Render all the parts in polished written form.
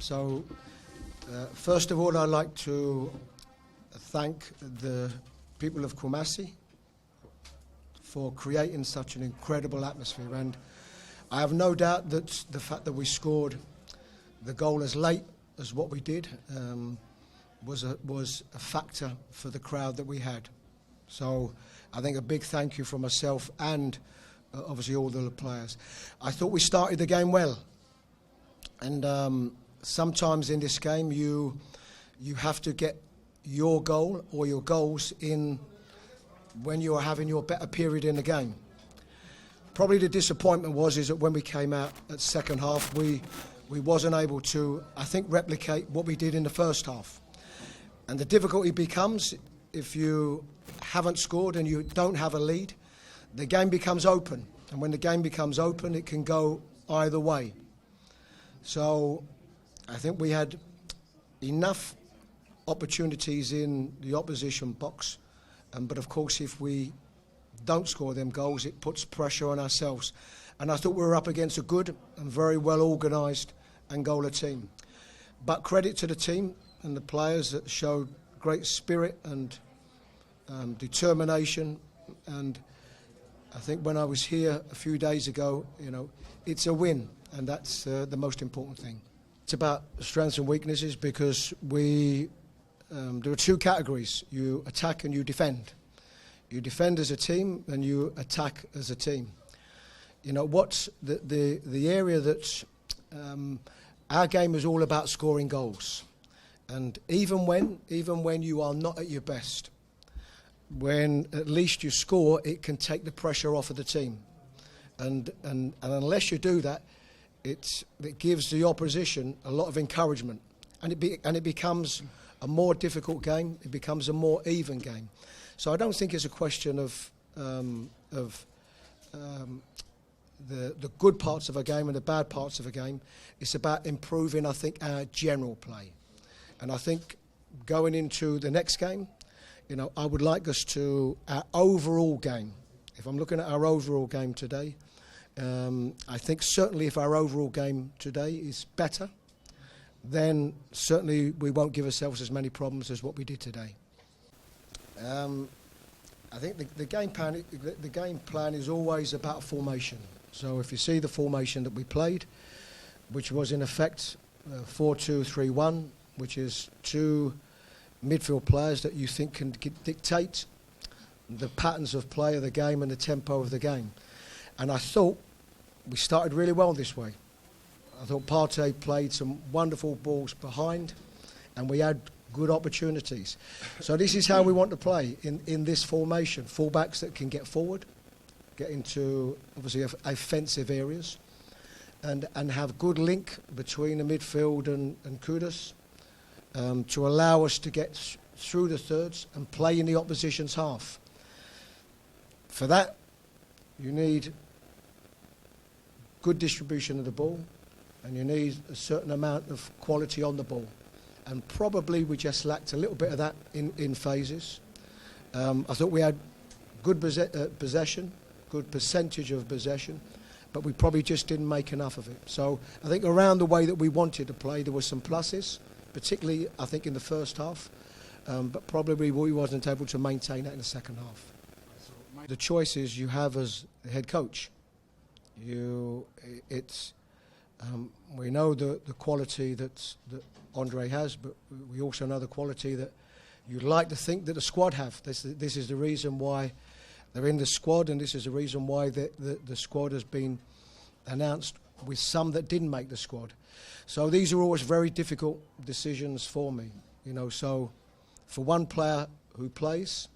So, first of all, I'd like to thank the people of Kumasi for creating such an incredible atmosphere. And I have no doubt that the fact that we scored the goal as late as what we did was a factor for the crowd that we had. So I think a big thank you from myself and obviously all the players. I thought we started the game well. And sometimes in this game you have to get your goal or your goals in when you are having your better period in the game. Probably the disappointment is that when we came out at second half, we wasn't able to, I think, replicate what we did in the first half. And the difficulty becomes if you haven't scored and you don't have a lead, the game becomes open. And when the game becomes open, it can go either way. So I think we had enough opportunities in the opposition box. But of course, if we don't score them goals, it puts pressure on ourselves. And I thought we were up against a good and very well organised Angola team. But credit to the team and the players that showed great spirit and determination. And I think when I was here a few days ago, it's a win, and that's the most important thing. It's about strengths and weaknesses because there are two categories. You attack and you defend. You defend as a team and you attack as a team. What's the area that our game is all about scoring goals. And even when you are not at your best, when at least you score, it can take the pressure off of the team. And unless you do that, it gives the opposition a lot of encouragement, and it becomes a more difficult game. It becomes a more even game. So I don't think it's a question of the good parts of a game and the bad parts of a game. It's about improving, I think, our general play. And I think going into the next game, I would like us to, our overall game, if I'm looking at our overall game today, I think certainly if our overall game today is better, then certainly we won't give ourselves as many problems as what we did today. I think the game plan is always about formation. So if you see the formation that we played, which was in effect 4-2-3-1, which is two midfield players that you think can dictate the patterns of play of the game and the tempo of the game. And I thought we started really well this way. I thought Partey played some wonderful balls behind, and we had good opportunities. So this is how we want to play in this formation. Fullbacks that can get forward, get into obviously offensive areas, and have good link between the midfield and Kudus to allow us to get through the thirds and play in the opposition's half. For that, you need good distribution of the ball, and you need a certain amount of quality on the ball. And probably we just lacked a little bit of that in phases. I thought we had good possession, good percentage of possession, but we probably just didn't make enough of it. So I think around the way that we wanted to play, there were some pluses, particularly I think in the first half, but probably we wasn't able to maintain that in the second half. The choices you have as the head coach. We know the quality that Andre has, but we also know the quality that you'd like to think that the squad have. This is the reason why they're in the squad, and this is the reason why the squad has been announced with some that didn't make the squad. So these are always very difficult decisions for me. So for one player who plays,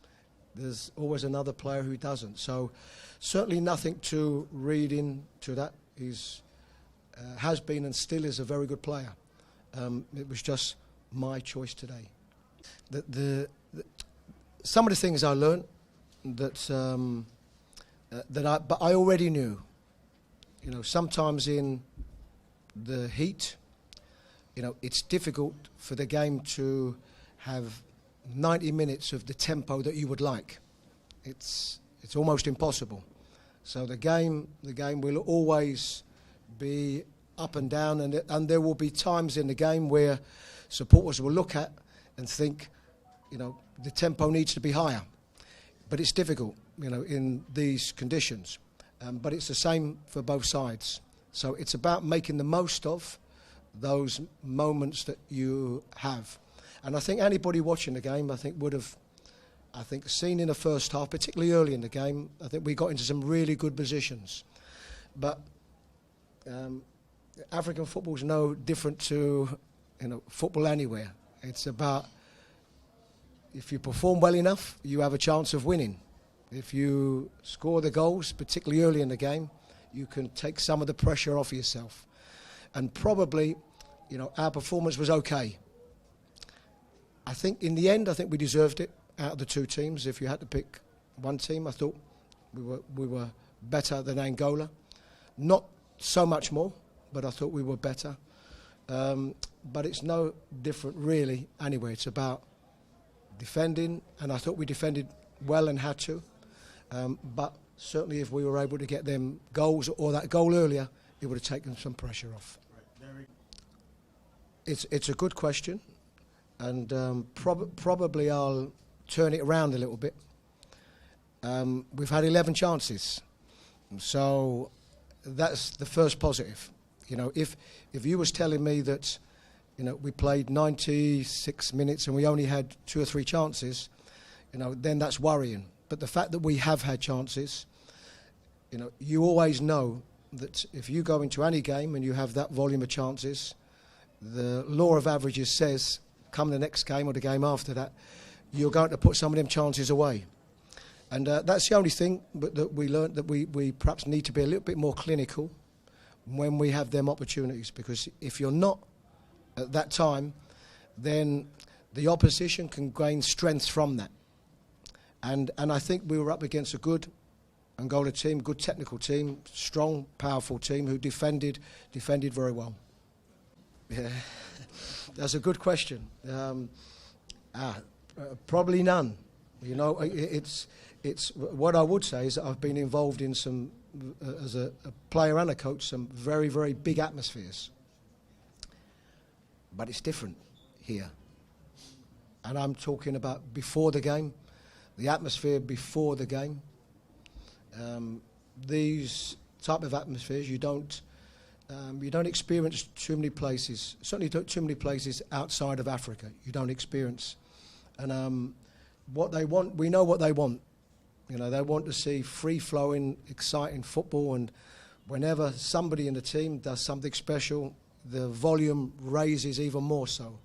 there's always another player who doesn't. So certainly nothing to read into that. He's has been and still is a very good player. It was just my choice today. Some of the things I learned but I already knew. Sometimes in the heat, it's difficult for the game to have 90 minutes of the tempo that you would like. It's almost impossible. So the game will always be up and down, and there will be times in the game where supporters will look at and think, the tempo needs to be higher. But it's difficult, in these conditions. But it's the same for both sides. So it's about making the most of those moments that you have. And I think anybody watching the game, would have, seen in the first half, particularly early in the game, I think we got into some really good positions. But African football is no different to, football anywhere. It's about, if you perform well enough, you have a chance of winning. If you score the goals, particularly early in the game, you can take some of the pressure off yourself. And probably, our performance was okay. I think in the end, we deserved it out of the two teams. If you had to pick one team, I thought we were better than Angola. Not so much more, but I thought we were better. But it's no different really anyway. It's about defending, and I thought we defended well and had to. But certainly if we were able to get them goals or that goal earlier, it would have taken some pressure off. It's a good question, and probably I'll turn it around a little bit. We've had 11 chances, so that's the first positive. If you was telling me that we played 96 minutes and we only had 2 or 3 chances, then that's worrying. But the fact that we have had chances, you always know that if you go into any game and you have that volume of chances, the law of averages says, come the next game or the game after that, you're going to put some of them chances away. And that's the only thing that we learned, that we perhaps need to be a little bit more clinical when we have them opportunities. Because if you're not at that time, then the opposition can gain strength from that. And I think we were up against a good Angola team, good technical team, strong, powerful team who defended very well. Yeah, that's a good question. Probably none. It's what I would say is that I've been involved in some, as a player and a coach, some very, very big atmospheres. But it's different here. And I'm talking about before the game, the atmosphere before the game. These type of atmospheres you don't experience too many places. Certainly too many places outside of Africa. You don't experience. And what they want, we know what they want. They want to see free-flowing, exciting football. And whenever somebody in the team does something special, the volume raises even more so.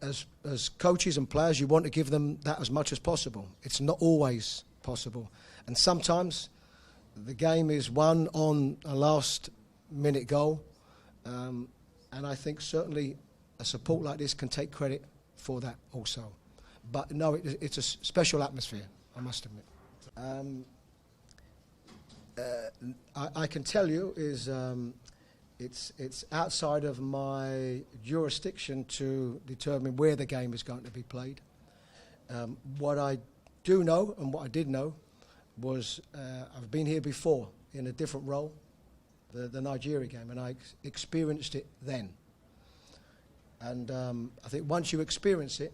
As coaches and players, you want to give them that as much as possible. It's not always possible. And sometimes the game is won on a last-minute goal. And I think certainly a support like this can take credit for that also. But no, it's a special atmosphere, I must admit. I can tell you is it's outside of my jurisdiction to determine where the game is going to be played. What I do know and what I did know was I've been here before in a different role, the Nigeria game, and I experienced it then. And I think once you experience it,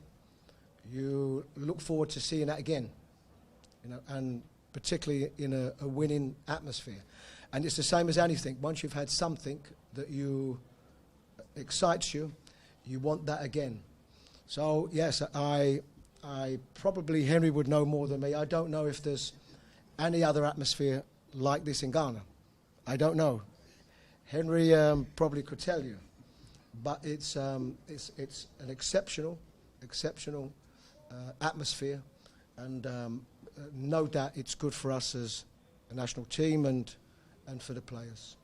you look forward to seeing that again, and particularly in a winning atmosphere. And it's the same as anything. Once you've had something that excites you, you want that again. So yes, I probably, Henry would know more than me. I don't know if there's any other atmosphere like this in Ghana. I don't know. Henry probably could tell you, but it's an exceptional atmosphere, and no doubt it's good for us as a national team and for the players.